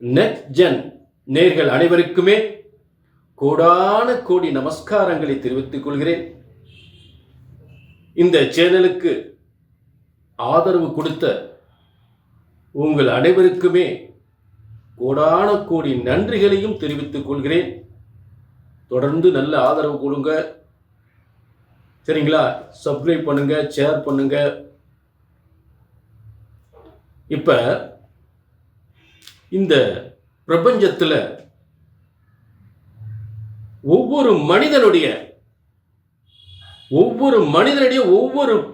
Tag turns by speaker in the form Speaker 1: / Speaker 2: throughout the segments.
Speaker 1: நெட்ஜென் நேர்கள் அனைவருக்குமே கோடான கோடி நமஸ்காரங்களை தெரிவித்துக் கொள்கிறேன். இந்த சேனலுக்கு ஆதரவு கொடுத்த உங்கள் அனைவருக்குமே கோடான கோடி நன்றிகளையும் தெரிவித்துக் கொள்கிறேன். தொடர்ந்து நல்ல ஆதரவு கொடுங்க, சரிங்களா? சப்ஸ்கிரைப் பண்ணுங்க, ஷேர் பண்ணுங்க. இப்ப இந்த பிரபஞ்சத்தில் ஒவ்வொரு மனிதனுடைய ஒவ்வொரு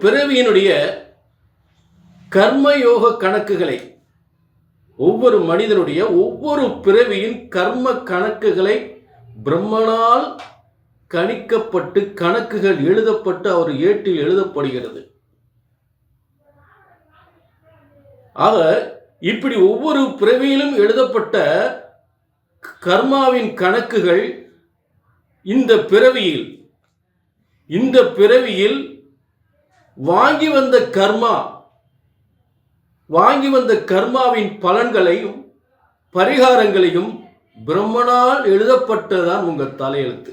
Speaker 1: பிறவியினுடைய கர்மயோக கணக்குகளை, ஒவ்வொரு மனிதனுடைய ஒவ்வொரு பிறவியின் கர்ம கணக்குகளை பிரம்மனால் கணிக்கப்பட்டு கணக்குகள் எழுதப்பட்டு அவர் ஏட்டில் எழுதப்படுகிறது. ஆக இப்படி ஒவ்வொரு பிறவியிலும் எழுதப்பட்ட கர்மாவின் கணக்குகள் இந்த பிறவியில் வாங்கி வந்த கர்மாவின் பலன்களையும் பரிகாரங்களையும் பிரம்மனால் எழுதப்பட்டதான் உங்கள் தலையெழுத்து.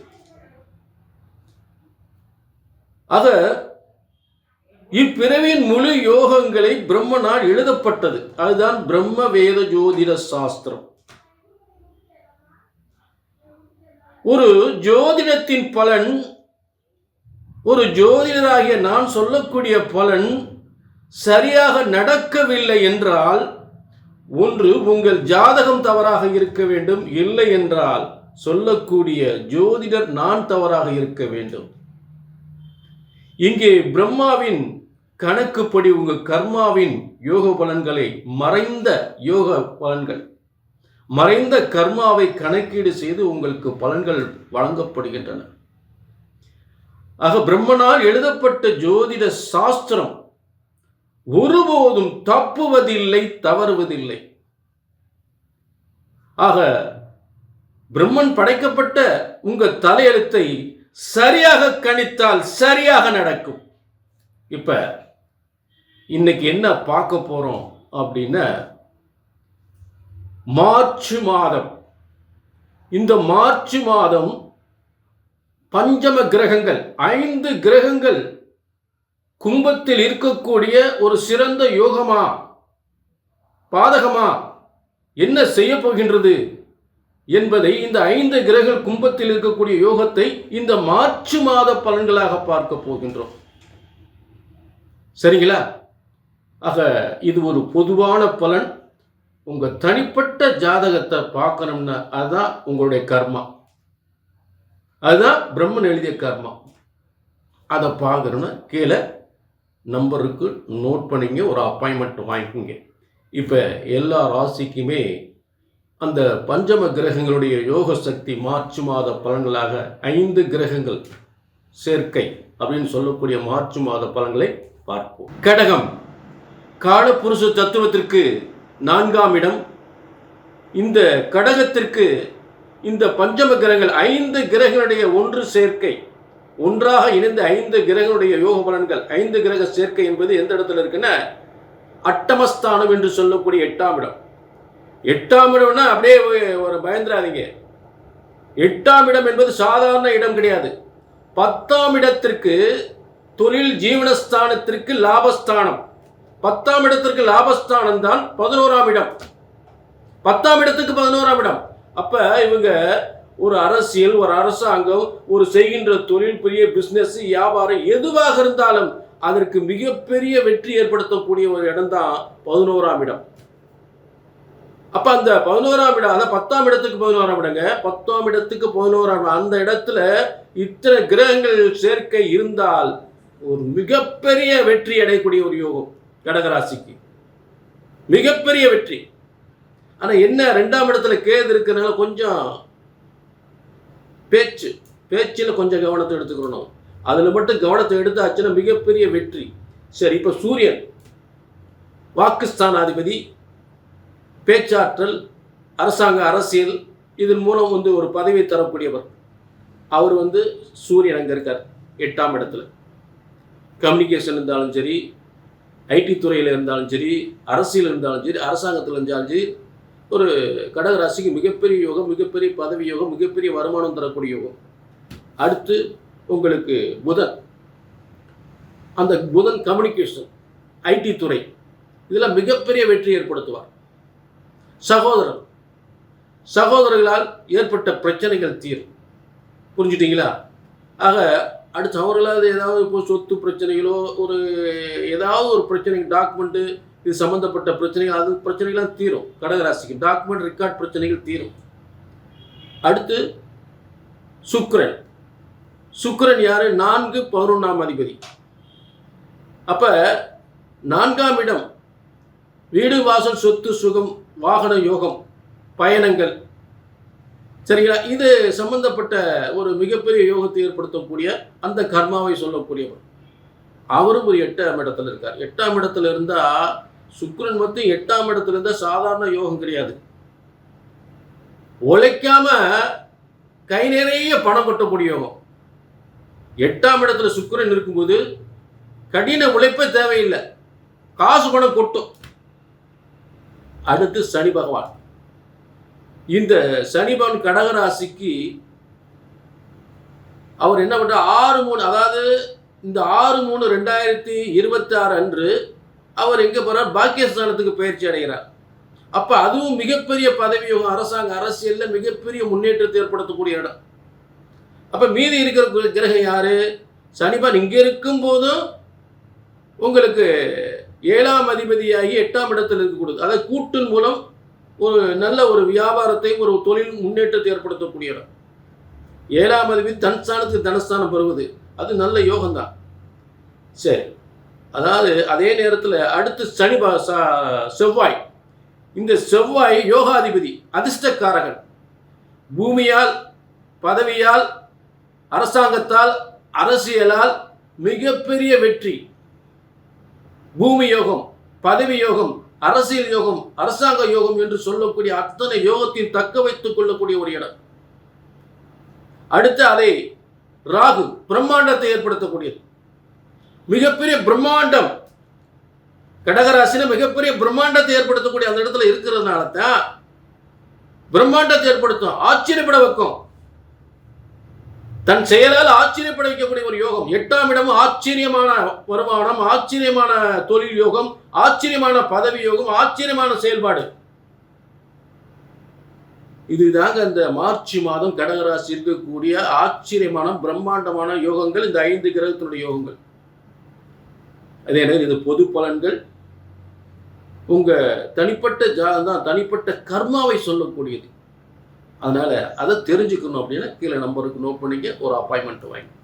Speaker 1: ஆக இப்பிறவியின் முழு யோகங்களை பிரம்மனால் எழுதப்பட்டது. அதுதான் பிரம்ம வேத ஜோதிட சாஸ்திரம். ஒரு ஜோதிடத்தின் பலன், ஒரு ஜோதிடராகிய நான் சொல்லக்கூடிய பலன் சரியாக நடக்கவில்லை என்றால், ஒன்று உங்கள் ஜாதகம் தவறாக இருக்க வேண்டும், இல்லை என்றால் சொல்லக்கூடிய ஜோதிடர் நான் தவறாக இருக்க வேண்டும். இங்கே பிரம்மாவின் கணக்குப்படி உங்கள் கர்மாவின் யோக பலன்களை, மறைந்த யோக பலன்கள், மறைந்த கர்மாவை கணக்கீடு செய்து உங்களுக்கு பலன்கள் வழங்கப்படுகின்றன. ஆக பிரம்மனால் எழுதப்பட்ட ஜோதிட சாஸ்திரம் ஒருபோதும் தப்புவதில்லை, தவறுவதில்லை. ஆக பிரம்மன் படைக்கப்பட்ட உங்கள் தலையெழுத்தை சரியாக கணித்தால் சரியாக நடக்கும். இப்ப இன்னைக்கு என்ன பார்க்க போறோம் அப்படின்னா, மார்ச் மாதம். இந்த மார்ச் மாதம் பஞ்சம கிரகங்கள், 5 கிரகங்கள் கும்பத்தில் இருக்கக்கூடிய ஒரு சிறந்த யோகமா பாதகமா என்ன செய்ய போகின்றது என்பதை, இந்த 5 கிரகங்கள் கும்பத்தில் இருக்கக்கூடிய யோகத்தை இந்த மார்ச் மாத பலன்களாக பார்க்க போகின்றோம். சரிங்களா? ஆக இது ஒரு பொதுவான பலன். உங்க தனிப்பட்ட ஜாதகத்தை பார்க்கணும்னா அதுதான் உங்களுடைய கர்மா, அதுதான் பிரம்மன் எழுதிய கர்மா. அதை பார்க்கணும்னா கீழே நம்பருக்கு நோட் பண்ணிங்க, ஒரு அப்பாயின்மெண்ட் வாங்கிக்கோங்க. இப்போ எல்லா ராசிக்குமே அந்த பஞ்சம கிரகங்களுடைய யோக சக்தி மார்ச் மாத பலன்களாக 5 கிரகங்கள் சேர்க்கை அப்படின்னு சொல்லக்கூடிய மார்ச் மாத பலன்களை பார்ப்போம். கடகம், காலபுருஷ தத்துவத்திற்கு 4ஆம் இடம். இந்த கடகத்திற்கு இந்த பஞ்சம கிரகங்கள் 5 கிரகங்களுடைய ஒன்று சேர்க்கை, ஒன்றாக இணைந்த 5 கிரகங்களுடைய யோக பலன்கள், 5 கிரக சேர்க்கை என்பது எந்த இடத்துல இருக்குன்னா, அட்டமஸ்தானம் என்று சொல்லக்கூடிய 8ஆம் இடம். 8ஆம் இடம்னா அப்படியே ஒரு பயந்துராதீங்க. 8ஆம் இடம் என்பது சாதாரண இடம் கிடையாது. 10ஆம் இடத்திற்கு தொழில் ஜீவனஸ்தானத்திற்கு லாபஸ்தானம். 10ஆம் இடத்திற்கு லாபஸ்தானம் தான் 11ஆம் இடம். 10ஆம் இடத்துக்கு 11ஆம் இடம். அப்ப இவங்க ஒரு அரசியல், ஒரு அரசாங்கம், ஒரு செய்கின்ற தொழில், பெரிய பிசினஸ், வியாபாரம் எதுவாக இருந்தாலும் அதற்கு மிகப்பெரிய வெற்றி ஏற்படுத்தக்கூடிய ஒரு இடம் தான் 11ஆம் இடம். அப்ப அந்த 11ஆம் இடம், அதாவது 10ஆம் இடத்துக்கு 11ஆம் இடங்க, 10ஆம் இடத்துக்கு 11ஆம் இடம், அந்த இடத்துல இத்தனை கிரகங்கள் சேர்க்கை இருந்தால் ஒரு மிகப்பெரிய வெற்றி அடையக்கூடிய ஒரு யோகம் கடகராசிக்கு, மிகப்பெரிய வெற்றி. ஆனா என்ன, 2ஆம் இடத்துல கேது இருக்கிறதுனால கொஞ்சம் பேச்சில் கொஞ்சம் கவனத்தை எடுத்துக்கணும். அதுல மட்டும் கவனத்தை எடுத்தாச்சுன்னா மிகப்பெரிய வெற்றி. சரி, இப்ப சூரியன் வாக்குஸ்தானாதிபதி, பேச்சாற்றல், அரசாங்க, அரசியல், இதன் மூலம் ஒரு பதவி தரக்கூடியவர். அவர் சூரியன் அங்கே இருக்கார் 8ஆம் இடத்துல. கம்யூனிகேஷன் இருந்தாலும் சரி, ஐடி துறையில் இருந்தாலும் சரி, அரசியல் இருந்தாலும் சரி, அரசாங்கத்தில் இருந்தாலும் சரி, ஒரு கடகராசிக்கு மிகப்பெரிய யோகம், மிகப்பெரிய பதவி யோகம், மிகப்பெரிய வருமானம் தரக்கூடிய யோகம். அடுத்து உங்களுக்கு புதன். அந்த புதன் கம்யூனிகேஷன், ஐடி துறை, இதில் மிகப்பெரிய வெற்றி ஏற்படுத்துவார். சகோதரர்களால் ஏற்பட்ட பிரச்சனைகள் தீரும். புரிஞ்சுட்டீங்களா? ஆக அடுத்து அவர்களால் ஏதாவது இப்போ சொத்து பிரச்சனைகளோ ஏதாவது ஒரு பிரச்சனை, டாக்குமெண்ட்டு இது சம்மந்தப்பட்ட பிரச்சனைகள், அது பிரச்சனைகள்லாம் தீரும். கடகராசிக்கு டாக்குமெண்ட் ரெக்கார்ட் பிரச்சனைகள் தீரும். அடுத்து சுக்கிரன் யாரு? 4, 11ஆம் அதிபதி. அப்ப 4ஆம் இடம் வீடு, வாசல், சொத்து, சுகம், வாகன யோகம், பயணங்கள், சரிங்களா? இது சம்பந்தப்பட்ட ஒரு மிகப்பெரிய யோகத்தை ஏற்படுத்தக்கூடிய அந்த கர்மாவை சொல்லக்கூடியவர். அவரும் ஒரு 8ஆம் இடத்துல இருக்கார். 8ஆம் இடத்துல இருந்தா சுக்கிரன் மட்டும் 8ஆம் இடத்துல இருந்தா சாதாரண யோகம் கிடையாது. உழைக்காம கை நிறைய பணம் கொட்டக்கூடிய யோகம். 8ஆம் இடத்துல சுக்கிரன் இருக்கும்போது கடின உழைப்பே தேவையில்லை, காசு பணம் கொட்டும். அடுத்து சனி பகவான். இந்த சனி பகவான் கடகராசிக்கு அவர் என்ன பண்ற 6/3, அதாவது இந்த 6/3/2026 அன்று அவர் எங்க போறார்? பாக்கியஸ்தானத்துக்கு பயிற்சி அடைகிறார். அப்ப அதுவும் மிகப்பெரிய பதவி யோகம், அரசியல்ல மிகப்பெரிய முன்னேற்றத்தை ஏற்படுத்தக்கூடிய இடம். அப்ப மீதி இருக்கிற கிரகம் யாரு? சனி பகவான் இங்க இருக்கும் போதும் உங்களுக்கு 7ஆம் அதிபதியாகி 8ஆம் இடத்தில் இருக்கக்கூடாது. அதாவது கூட்டின் மூலம் ஒரு நல்ல ஒரு வியாபாரத்தை, ஒரு தொழில் முன்னேற்றத்தை ஏற்படுத்தக்கூடிய இடம். 7ஆம் அதிபதி தனஸ்தானத்துக்கு தனஸ்தானம் பெறுவது அது நல்ல யோகம்தான். சரி, அதாவது அதே நேரத்தில் அடுத்து செவ்வாய். இந்த செவ்வாய் யோகாதிபதி, அதிர்ஷ்டக்காரகன். பூமியால், பதவியால், அரசாங்கத்தால், அரசியலால் மிகப்பெரிய வெற்றி. பூமி யோகம், பதவி யோகம், அரசியல் யோகம், அரசாங்க யோகம் என்று சொல்லக்கூடிய அத்தனை யோகத்தையும் தக்க வைத்துக் கொள்ளக்கூடிய ஒரு இடம். அடுத்து அதை ராகு, பிரம்மாண்டத்தை ஏற்படுத்தக்கூடியது. மிகப்பெரிய பிரம்மாண்டம், கடகராசியில மிகப்பெரிய பிரம்மாண்டத்தை ஏற்படுத்தக்கூடிய அந்த இடத்துல இருக்கிறதுனால தான் பிரம்மாண்டத்தை ஏற்படுத்தும், ஆச்சரியப்பட வைக்கும். தன் செயலால் ஆச்சரியப்பட வைக்கக்கூடிய ஒரு யோகம். 8ஆம் இடமும் ஆச்சரியமான வருமானம், ஆச்சரியமான தொழில் யோகம், ஆச்சரியமான பதவி யோகம், ஆச்சரியமான செயல்பாடு. இதுதாங்க இந்த மார்ச் மாதம் கடகராசி இருக்கக்கூடிய ஆச்சரியமான பிரம்மாண்டமான யோகங்கள், இந்த 5 கிரகத்தினுடைய யோகங்கள். அதே நேரம் இது பொது பலன்கள், உங்க தனிப்பட்ட கர்மாவை சொல்லக்கூடியது. அதனால அதை தெரிஞ்சுக்கணும் அப்படின்னா கீழே நம்பருக்கு நோட் பண்ணிக்க, ஒரு அப்பாயின்மெண்ட் வாங்கி.